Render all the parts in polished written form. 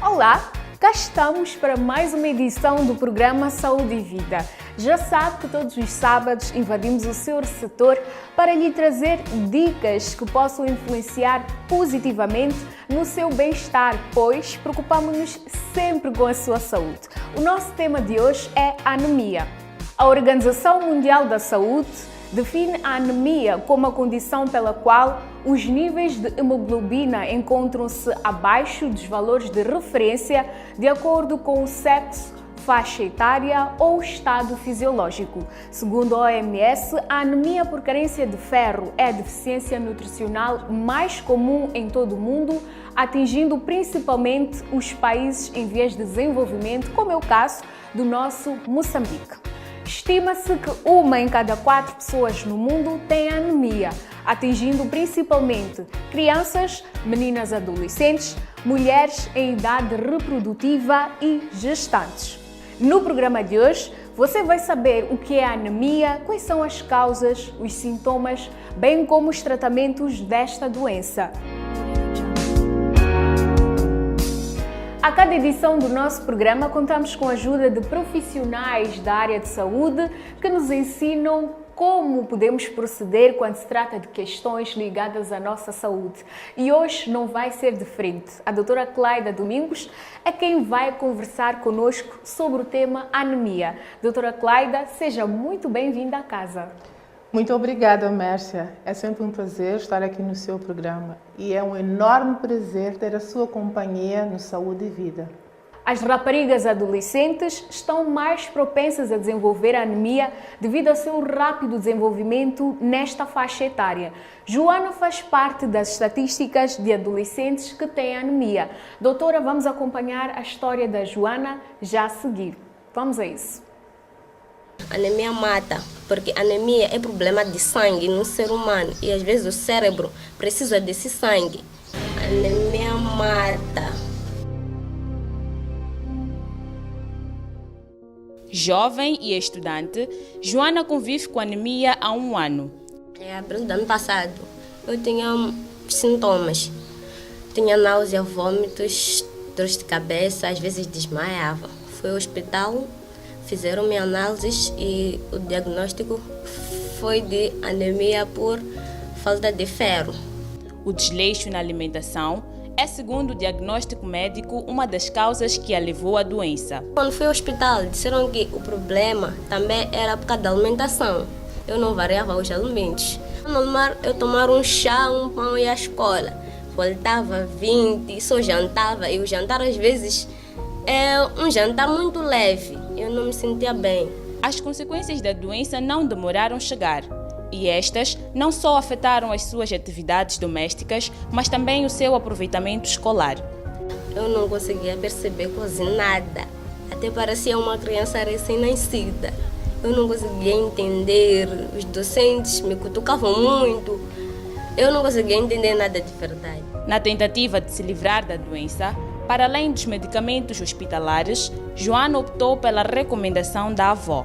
Olá, cá estamos para mais uma edição do programa Saúde e Vida. Já sabe que todos os sábados invadimos o seu setor para lhe trazer dicas que possam influenciar positivamente no seu bem-estar, pois preocupamos-nos sempre com a sua saúde. O nosso tema de hoje é anemia. A Organização Mundial da Saúde define a anemia como a condição pela qual os níveis de hemoglobina encontram-se abaixo dos valores de referência de acordo com o sexo, faixa etária ou estado fisiológico. Segundo a OMS, a anemia por carência de ferro é a deficiência nutricional mais comum em todo o mundo, atingindo principalmente os países em vias de desenvolvimento, como é o caso do nosso Moçambique. Estima-se que 1 em cada 4 pessoas no mundo tem anemia, atingindo principalmente crianças, meninas adolescentes, mulheres em idade reprodutiva e gestantes. No programa de hoje, você vai saber o que é a anemia, quais são as causas, os sintomas, bem como os tratamentos desta doença. A cada edição do nosso programa, contamos com a ajuda de profissionais da área de saúde que nos ensinam como podemos proceder quando se trata de questões ligadas à nossa saúde. E hoje não vai ser diferente. A doutora Clayda Domingos é quem vai conversar conosco sobre o tema anemia. Doutora Clayda, seja muito bem-vinda à casa. Muito obrigada, Mércia. É sempre um prazer estar aqui no seu programa e é um enorme prazer ter a sua companhia no Saúde e Vida. As raparigas adolescentes estão mais propensas a desenvolver anemia devido ao seu rápido desenvolvimento nesta faixa etária. Joana faz parte das estatísticas de adolescentes que têm anemia. Doutora, vamos acompanhar a história da Joana já a seguir. Vamos a isso. Anemia mata, porque anemia é problema de sangue no ser humano e às vezes o cérebro precisa desse sangue. Anemia mata. Jovem e estudante, Joana convive com anemia há 1 ano. Em abril do ano passado, eu tinha sintomas. Tinha náusea, vômitos, dores de cabeça, às vezes desmaiava. Fui ao hospital. Fizeram-me análises e o diagnóstico foi de anemia por falta de ferro. O desleixo na alimentação é, segundo o diagnóstico médico, uma das causas que a levou à doença. Quando fui ao hospital, disseram que o problema também era por causa da alimentação. Eu não variava os alimentos. Normal, eu tomava um chá, um pão e ia à escola. Voltava 20, só jantava e o jantar às vezes é um jantar muito leve. Eu não me sentia bem. As consequências da doença não demoraram a chegar. E estas não só afetaram as suas atividades domésticas, mas também o seu aproveitamento escolar. Eu não conseguia perceber quase nada. Até parecia uma criança recém-nascida. Eu não conseguia entender. Os docentes me cutucavam muito. Eu não conseguia entender nada de verdade. Na tentativa de se livrar da doença, para além dos medicamentos hospitalares, Joana optou pela recomendação da avó.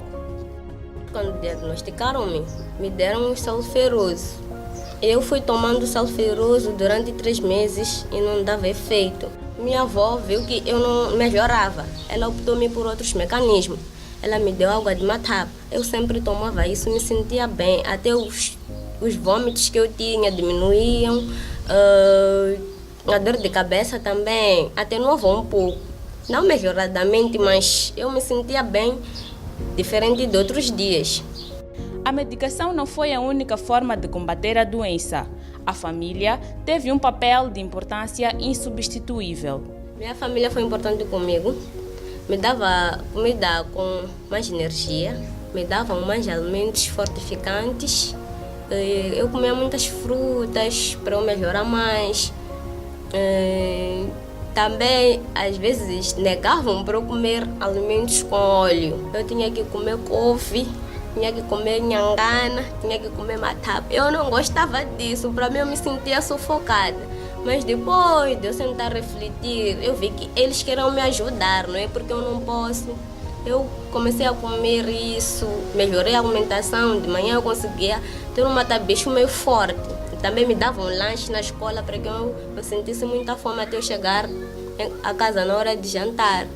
Quando diagnosticaram-me, me deram um sal ferroso. Eu fui tomando sal ferroso durante 3 meses e não dava efeito. Minha avó viu que eu não melhorava. Ela optou-me por outros mecanismos. Ela me deu água de matapa. Eu sempre tomava isso, me sentia bem. Até os vômitos que eu tinha diminuíam. A dor de cabeça também atenuava um pouco. Não melhoradamente, mas eu me sentia bem, diferente de outros dias. A medicação não foi a única forma de combater a doença. A família teve um papel de importância insubstituível. Minha família foi importante comigo. Me dava comida com mais energia, me davam mais alimentos fortificantes. Eu comia muitas frutas para eu melhorar mais. Também, às vezes, negavam para eu comer alimentos com óleo. Eu tinha que comer couve, tinha que comer nhangana, tinha que comer matapa. Eu não gostava disso, para mim eu me sentia sufocada. Mas depois de eu sentar refletir, eu vi que eles queriam me ajudar, não é porque eu não posso. Eu comecei a comer isso, melhorei a alimentação, de manhã eu conseguia ter uma tabicho meio forte. Também me davam lanche na escola para que eu não sentisse muita fome até eu chegar a casa na hora de jantar.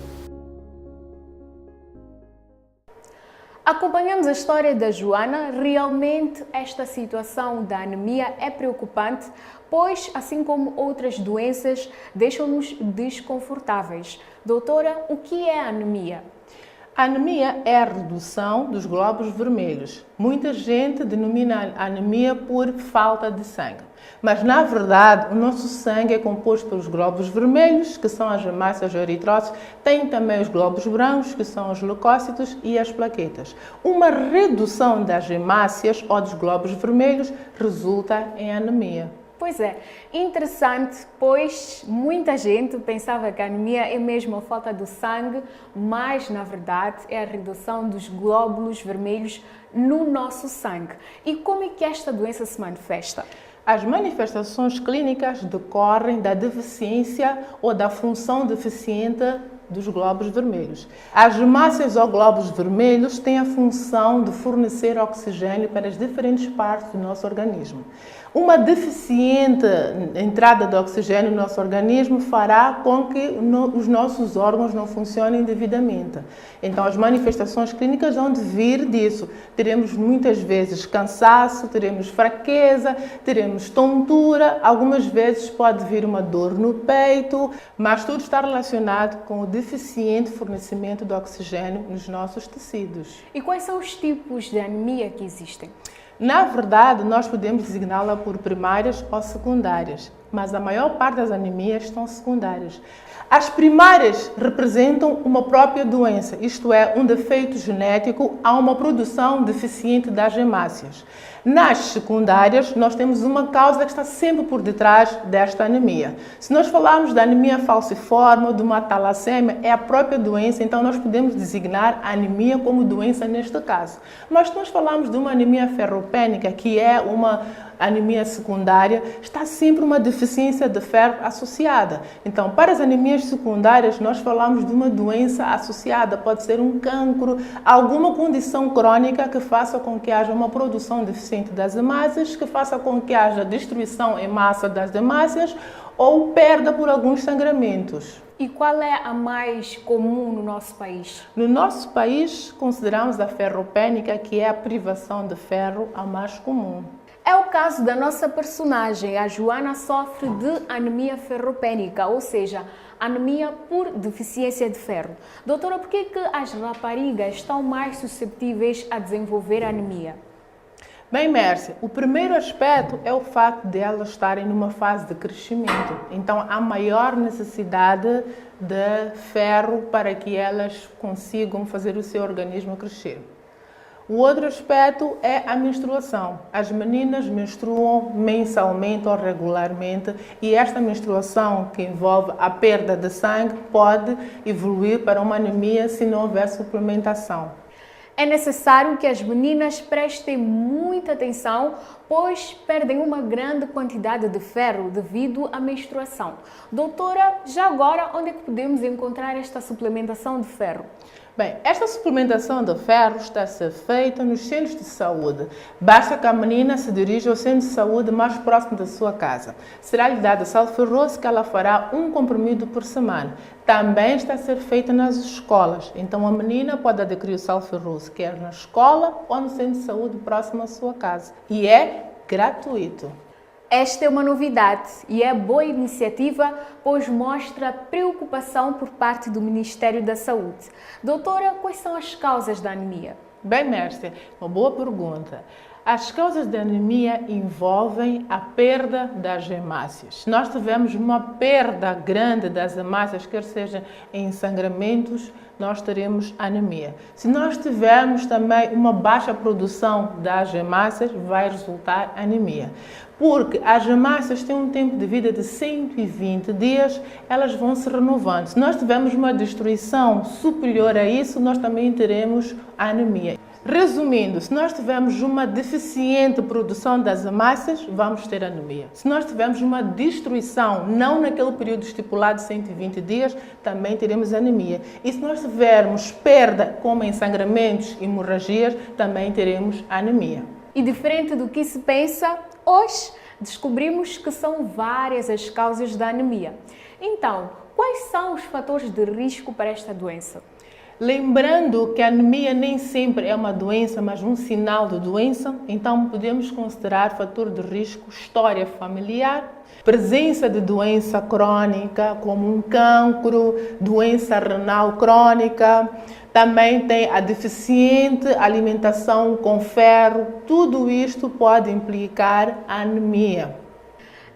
Acompanhamos a história da Joana. Realmente esta situação da anemia é preocupante, pois, assim como outras doenças, deixam-nos desconfortáveis. Doutora, o que é a anemia? A anemia é a redução dos glóbulos vermelhos. Muita gente denomina a anemia por falta de sangue. Mas, na verdade, o nosso sangue é composto pelos glóbulos vermelhos, que são as hemácias ou eritrócitos, tem também os glóbulos brancos, que são os leucócitos, e as plaquetas. Uma redução das hemácias ou dos glóbulos vermelhos resulta em anemia. Pois é, interessante, pois muita gente pensava que a anemia é mesmo a falta do sangue, mas na verdade é a redução dos glóbulos vermelhos no nosso sangue. E como é que esta doença se manifesta? As manifestações clínicas decorrem da deficiência ou da função deficiente dos glóbulos vermelhos. As hemácias ou glóbulos vermelhos têm a função de fornecer oxigênio para as diferentes partes do nosso organismo. Uma deficiente entrada de oxigênio no nosso organismo fará com que os nossos órgãos não funcionem devidamente. Então, as manifestações clínicas vão vir disso. Teremos muitas vezes cansaço, teremos fraqueza, teremos tontura, algumas vezes pode vir uma dor no peito, mas tudo está relacionado com o deficiente fornecimento de oxigênio nos nossos tecidos. E quais são os tipos de anemia que existem? Na verdade, nós podemos designá-la por primárias ou secundárias, mas a maior parte das anemias são secundárias. As primárias representam uma própria doença, isto é, um defeito genético a uma produção deficiente das hemácias. Nas secundárias, nós temos uma causa que está sempre por detrás desta anemia. Se nós falarmos da anemia falciforme ou de uma talassêmia, é a própria doença, então nós podemos designar a anemia como doença neste caso. Mas se nós falarmos de uma anemia ferropênica, que é uma anemia secundária, está sempre uma deficiência de ferro associada. Então, para as anemias secundárias, nós falamos de uma doença associada, pode ser um cancro, alguma condição crônica que faça com que haja uma produção deficiente das hemácias, que faça com que haja destruição em massa das hemácias ou perda por alguns sangramentos. E qual é a mais comum no nosso país? No nosso país, consideramos a ferropênica, que é a privação de ferro, a mais comum. É o caso da nossa personagem. A Joana sofre de anemia ferropênica, ou seja, anemia por deficiência de ferro. Doutora, por que as raparigas estão mais suscetíveis a desenvolver anemia? Bem, Mércia, o primeiro aspecto é o facto de elas estarem numa fase de crescimento. Então, há maior necessidade de ferro para que elas consigam fazer o seu organismo crescer. O outro aspecto é a menstruação. As meninas menstruam mensalmente ou regularmente e esta menstruação, que envolve a perda de sangue, pode evoluir para uma anemia se não houver suplementação. É necessário que as meninas prestem muita atenção, pois perdem uma grande quantidade de ferro devido à menstruação. Doutora, já agora, onde é que podemos encontrar esta suplementação de ferro? Bem, esta suplementação de ferro está a ser feita nos centros de saúde. Basta que a menina se dirija ao centro de saúde mais próximo da sua casa. Será-lhe dado sal ferroso, que ela fará um comprimido por semana. Também está a ser feita nas escolas. Então, a menina pode adquirir o sal ferroso, quer na escola ou no centro de saúde próximo à sua casa. E é gratuito. Esta é uma novidade e é boa iniciativa, pois mostra preocupação por parte do Ministério da Saúde. Doutora, quais são as causas da anemia? Bem, Mércia, uma boa pergunta. As causas da anemia envolvem a perda das hemácias. Se nós tivermos uma perda grande das hemácias, quer seja em sangramentos, nós teremos anemia. Se nós tivermos também uma baixa produção das hemácias, vai resultar anemia. Porque as hemácias têm um tempo de vida de 120 dias, elas vão se renovando. Se nós tivermos uma destruição superior a isso, nós também teremos anemia. Resumindo, se nós tivermos uma deficiente produção das hemácias, vamos ter anemia. Se nós tivermos uma destruição, não naquele período estipulado de 120 dias, também teremos anemia. E se nós tivermos perda, como em sangramentos e hemorragias, também teremos anemia. E diferente do que se pensa, hoje descobrimos que são várias as causas da anemia. Então, quais são os fatores de risco para esta doença? Lembrando que a anemia nem sempre é uma doença, mas um sinal de doença, então podemos considerar fator de risco história familiar, presença de doença crônica, como um cancro, doença renal crônica, também tem a deficiente alimentação com ferro, tudo isto pode implicar anemia.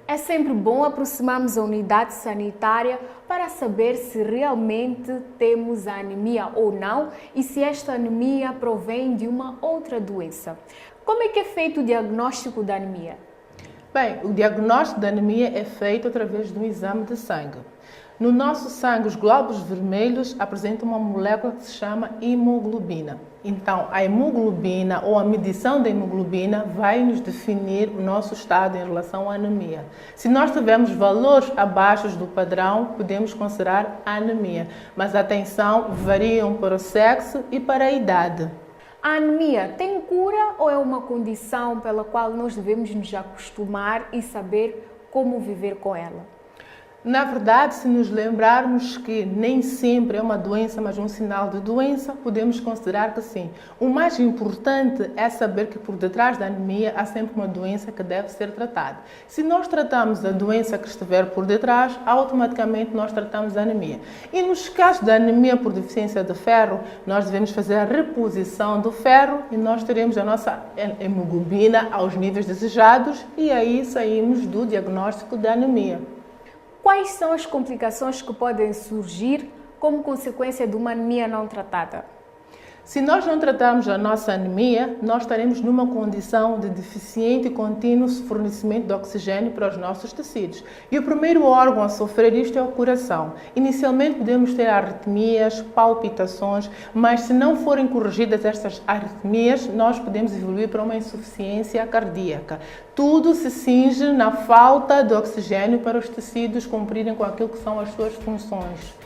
É sempre bom aproximarmos a unidade sanitária para saber se realmente temos a anemia ou não e se esta anemia provém de uma outra doença. Como é que é feito o diagnóstico da anemia? Bem, o diagnóstico da anemia é feito através de um exame de sangue. No nosso sangue, os glóbulos vermelhos apresentam uma molécula que se chama hemoglobina. Então, a hemoglobina ou a medição da hemoglobina vai nos definir o nosso estado em relação à anemia. Se nós tivermos valores abaixo do padrão, podemos considerar anemia. Mas atenção, variam para o sexo e para a idade. A anemia tem cura ou é uma condição pela qual nós devemos nos acostumar e saber como viver com ela? Na verdade, se nos lembrarmos que nem sempre é uma doença, mas um sinal de doença, podemos considerar que sim. O mais importante é saber que por detrás da anemia há sempre uma doença que deve ser tratada. Se nós tratamos a doença que estiver por detrás, automaticamente nós tratamos a anemia. E nos casos da anemia por deficiência de ferro, nós devemos fazer a reposição do ferro e nós teremos a nossa hemoglobina aos níveis desejados e aí saímos do diagnóstico da anemia. Quais são as complicações que podem surgir como consequência de uma anemia não tratada? Se nós não tratarmos a nossa anemia, nós estaremos numa condição de deficiente e contínuo fornecimento de oxigênio para os nossos tecidos. E o primeiro órgão a sofrer isto é o coração. Inicialmente podemos ter arritmias, palpitações, mas se não forem corrigidas estas arritmias, nós podemos evoluir para uma insuficiência cardíaca. Tudo se cinge na falta de oxigênio para os tecidos cumprirem com aquilo que são as suas funções.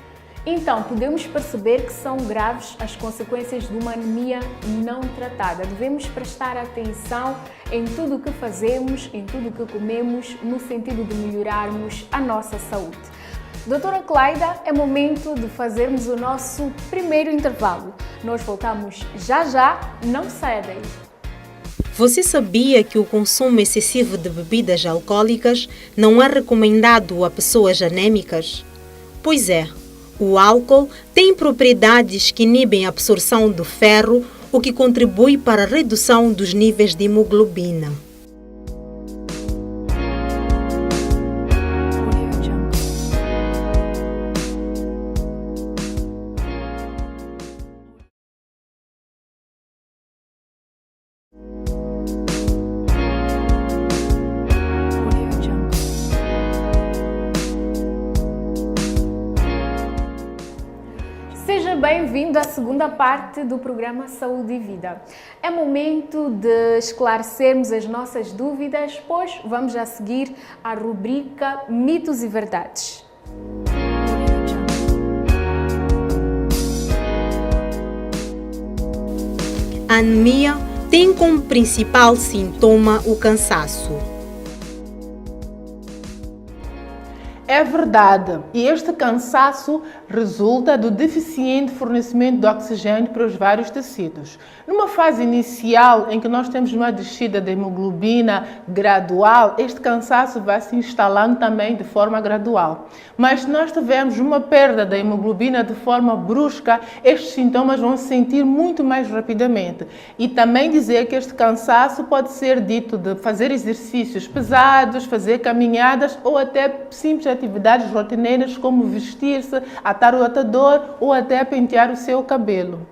Então, podemos perceber que são graves as consequências de uma anemia não tratada. Devemos prestar atenção em tudo o que fazemos, em tudo o que comemos, no sentido de melhorarmos a nossa saúde. Doutora Cleida, é momento de fazermos o nosso primeiro intervalo. Nós voltamos já, não saia daí. Você sabia que o consumo excessivo de bebidas alcoólicas não é recomendado a pessoas anêmicas? Pois é. O álcool tem propriedades que inibem a absorção do ferro, o que contribui para a redução dos níveis de hemoglobina. Seja bem-vindo à segunda parte do programa Saúde e Vida. É momento de esclarecermos as nossas dúvidas, pois vamos a seguir à rubrica Mitos e Verdades. A anemia tem como principal sintoma o cansaço. É verdade, e este cansaço resulta do deficiente fornecimento de oxigênio para os vários tecidos. Numa fase inicial, em que nós temos uma descida da hemoglobina gradual, este cansaço vai se instalando também de forma gradual. Mas se nós tivermos uma perda da hemoglobina de forma brusca, estes sintomas vão se sentir muito mais rapidamente. E também dizer que este cansaço pode ser dito de fazer exercícios pesados, fazer caminhadas ou até simples atividades rotineiras como vestir-se, atar o atador ou até pentear o seu cabelo.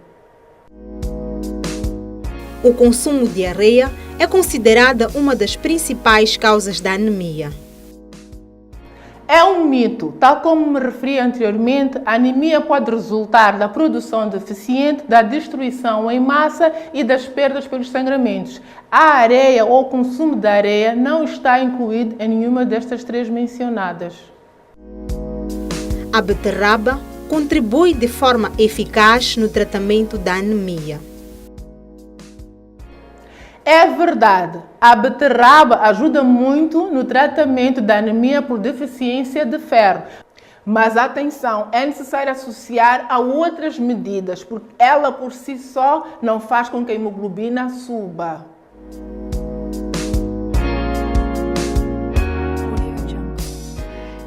O consumo de areia é considerada uma das principais causas da anemia. É um mito. Tal como me referi anteriormente, a anemia pode resultar da produção deficiente, da destruição em massa e das perdas pelos sangramentos. A areia ou o consumo de areia não está incluído em nenhuma destas três mencionadas. A beterraba contribui de forma eficaz no tratamento da anemia. É verdade, a beterraba ajuda muito no tratamento da anemia por deficiência de ferro. Mas atenção, é necessário associar a outras medidas, porque ela por si só não faz com que a hemoglobina suba.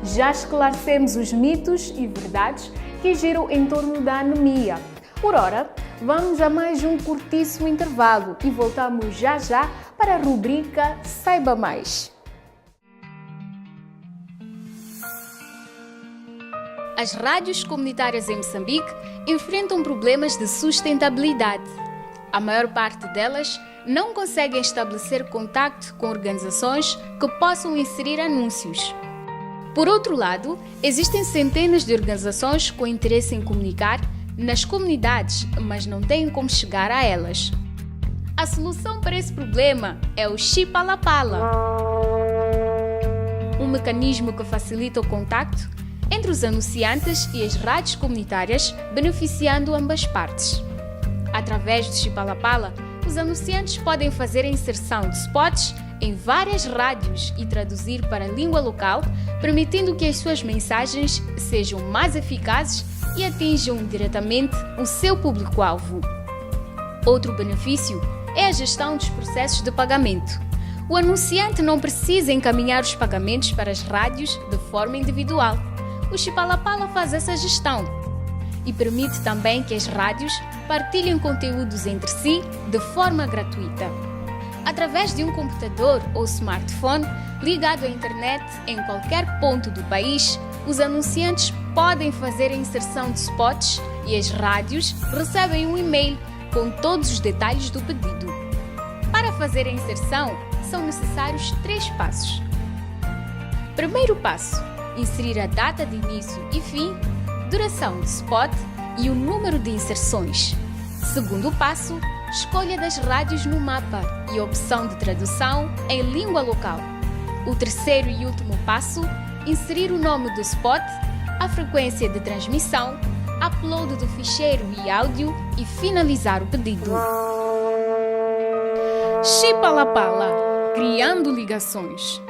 Já esclarecemos os mitos e verdades que giram em torno da anemia. Por ora, vamos a mais um curtíssimo intervalo e voltamos já para a rubrica Saiba Mais. As rádios comunitárias em Moçambique enfrentam problemas de sustentabilidade. A maior parte delas não conseguem estabelecer contacto com organizações que possam inserir anúncios. Por outro lado, existem centenas de organizações com interesse em comunicar nas comunidades, mas não têm como chegar a elas. A solução para esse problema é o Chipalapala, um mecanismo que facilita o contacto entre os anunciantes e as rádios comunitárias, beneficiando ambas partes. Através do Chipalapala, os anunciantes podem fazer a inserção de spots em várias rádios e traduzir para a língua local, permitindo que as suas mensagens sejam mais eficazes e atinjam diretamente o seu público-alvo. Outro benefício é a gestão dos processos de pagamento. O anunciante não precisa encaminhar os pagamentos para as rádios de forma individual. O Chipalapala faz essa gestão e permite também que as rádios partilhem conteúdos entre si de forma gratuita. Através de um computador ou smartphone ligado à internet em qualquer ponto do país, os anunciantes podem fazer a inserção de spots e as rádios recebem um e-mail com todos os detalhes do pedido. Para fazer a inserção, são necessários 3 passos. Primeiro passo: inserir a data de início e fim, duração de spot e o número de inserções. Segundo passo: escolha das rádios no mapa e opção de tradução em língua local. O terceiro e último passo: inserir o nome do spot, a frequência de transmissão, upload do ficheiro e áudio e finalizar o pedido. Chipalapala, criando ligações.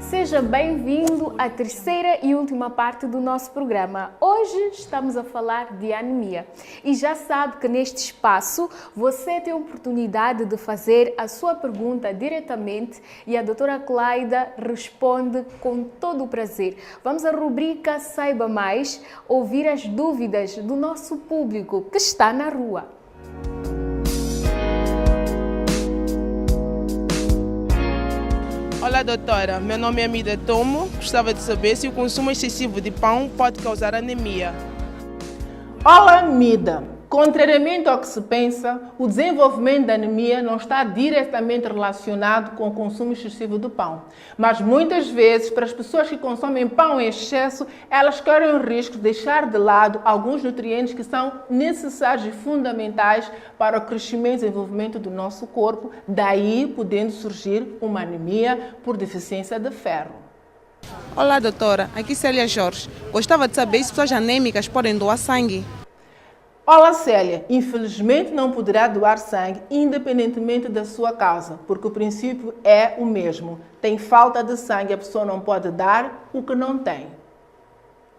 Seja bem-vindo à terceira e última parte do nosso programa. Hoje estamos a falar de anemia e já sabe que neste espaço você tem a oportunidade de fazer a sua pergunta diretamente e a doutora Cláudia responde com todo o prazer. Vamos à rubrica Saiba Mais, ouvir as dúvidas do nosso público que está na rua. Olá, doutora. Meu nome é Amida Tomo. Gostava de saber se o consumo excessivo de pão pode causar anemia. Olá, Amida. Contrariamente ao que se pensa, o desenvolvimento da anemia não está diretamente relacionado com o consumo excessivo do pão. Mas muitas vezes, para as pessoas que consomem pão em excesso, elas correm o risco de deixar de lado alguns nutrientes que são necessários e fundamentais para o crescimento e desenvolvimento do nosso corpo, daí podendo surgir uma anemia por deficiência de ferro. Olá, doutora. Aqui Célia Jorge. Gostava de saber se pessoas anêmicas podem doar sangue. Olá, Célia. Infelizmente não poderá doar sangue independentemente da sua causa, porque o princípio é o mesmo. Tem falta de sangue, a pessoa não pode dar o que não tem.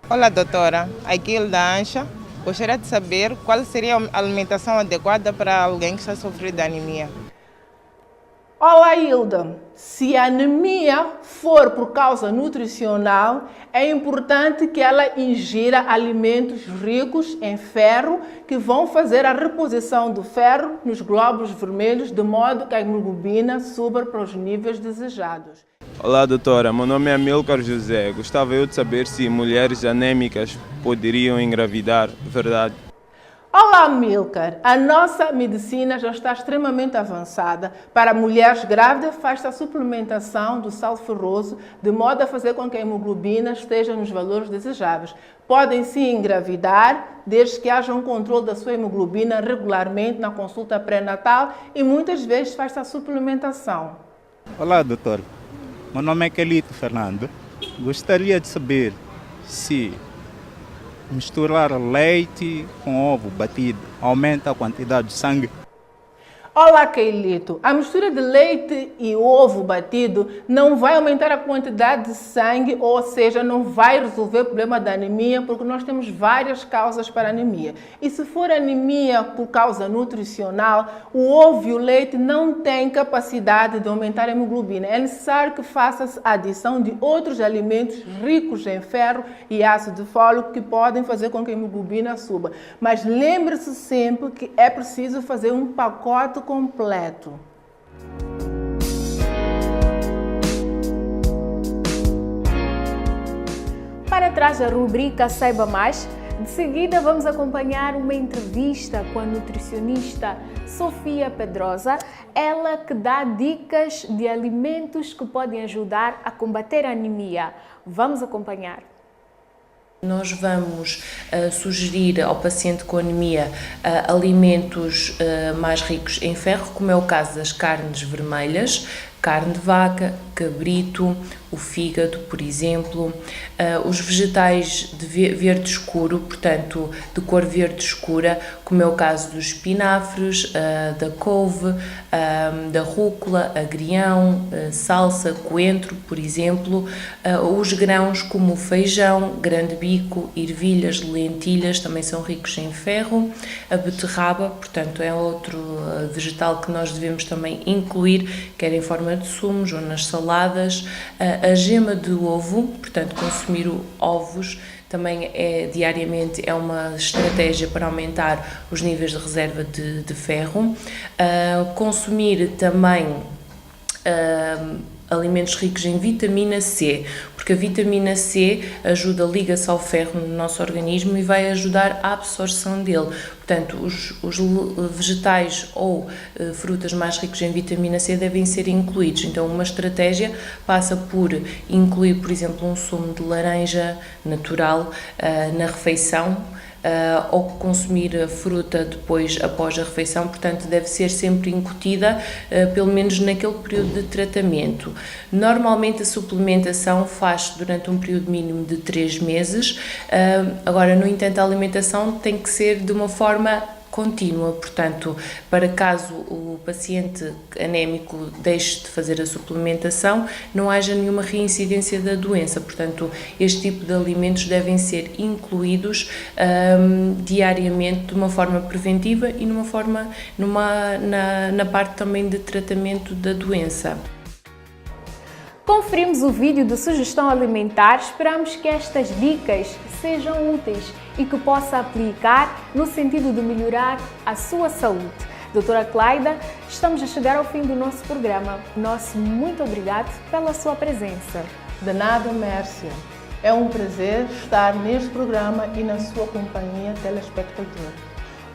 Olá, doutora. Aqui é Hilda Ancha. Gostaria de saber qual seria a alimentação adequada para alguém que está sofrendo de anemia. Olá, Hilda. Se a anemia for por causa nutricional, é importante que ela ingira alimentos ricos em ferro que vão fazer a reposição do ferro nos glóbulos vermelhos, de modo que a hemoglobina suba para os níveis desejados. Olá, doutora. Meu nome é Amilcar José. Gostava eu de saber se mulheres anêmicas poderiam engravidar, verdade? Olá, Milcar! A nossa medicina já está extremamente avançada. Para mulheres grávidas, faz-se a suplementação do sal ferroso, de modo a fazer com que a hemoglobina esteja nos valores desejáveis. Podem sim engravidar, desde que haja um controle da sua hemoglobina regularmente na consulta pré-natal e muitas vezes faz-se a suplementação. Olá, doutor. Meu nome é Kelito Fernando. Gostaria de saber se misturar leite com ovo batido aumenta a quantidade de sangue. Olá, Keilito. A mistura de leite e ovo batido não vai aumentar a quantidade de sangue, ou seja, não vai resolver o problema da anemia, porque nós temos várias causas para a anemia. E se for anemia por causa nutricional, o ovo e o leite não têm capacidade de aumentar a hemoglobina. É necessário que faça-se a adição de outros alimentos ricos em ferro e ácido fólico que podem fazer com que a hemoglobina suba. Mas lembre-se sempre que é preciso fazer um pacote completo. Para trás da rubrica Saiba Mais, de seguida vamos acompanhar uma entrevista com a nutricionista Sofia Pedrosa, ela que dá dicas de alimentos que podem ajudar a combater a anemia. Vamos acompanhar. Nós vamos sugerir ao paciente com anemia alimentos mais ricos em ferro, como é o caso das carnes vermelhas, carne de vaca, cabrito, o fígado, por exemplo, os vegetais de verde escuro, portanto de cor verde escura, como é o caso dos espinafres, da couve, da rúcula, agrião, salsa, coentro, por exemplo, os grãos como o feijão, grande bico, ervilhas, lentilhas, também são ricos em ferro, a beterraba, portanto é outro vegetal que nós devemos também incluir, quer em forma de sumos ou nas saladas, a gema de ovo, portanto consumir ovos também diariamente é uma estratégia para aumentar os níveis de reserva de ferro, consumir também alimentos ricos em vitamina C, porque a vitamina C liga-se ao ferro no nosso organismo e vai ajudar a absorção dele. Portanto, os vegetais ou frutas mais ricos em vitamina C devem ser incluídos. Então, uma estratégia passa por incluir, por exemplo, um sumo de laranja natural na refeição, ou consumir a fruta após a refeição, portanto deve ser sempre incutida pelo menos naquele período de tratamento. Normalmente a suplementação faz-se durante um período mínimo de 3 meses, agora no entanto a alimentação tem que ser de uma forma contínua, portanto, para caso o paciente anémico deixe de fazer a suplementação, não haja nenhuma reincidência da doença. Portanto, este tipo de alimentos devem ser incluídos diariamente de uma forma preventiva e na parte também de tratamento da doença. Conferimos o vídeo de sugestão alimentar, esperamos que estas dicas sejam úteis e que possa aplicar no sentido de melhorar a sua saúde. Doutora Clayda, estamos a chegar ao fim do nosso programa. Nosso muito obrigado pela sua presença. De nada, Mércia. É um prazer estar neste programa e na sua companhia, telespectador.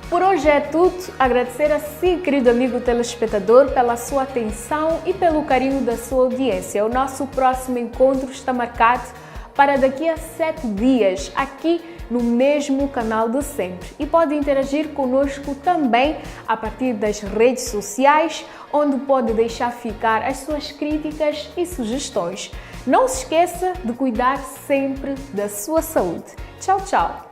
Por hoje é tudo. Agradecer a si, querido amigo telespectador, pela sua atenção e pelo carinho da sua audiência. O nosso próximo encontro está marcado para daqui a 7 dias, aqui no mesmo canal de sempre. E pode interagir conosco também a partir das redes sociais, onde pode deixar ficar as suas críticas e sugestões. Não se esqueça de cuidar sempre da sua saúde. Tchau, tchau!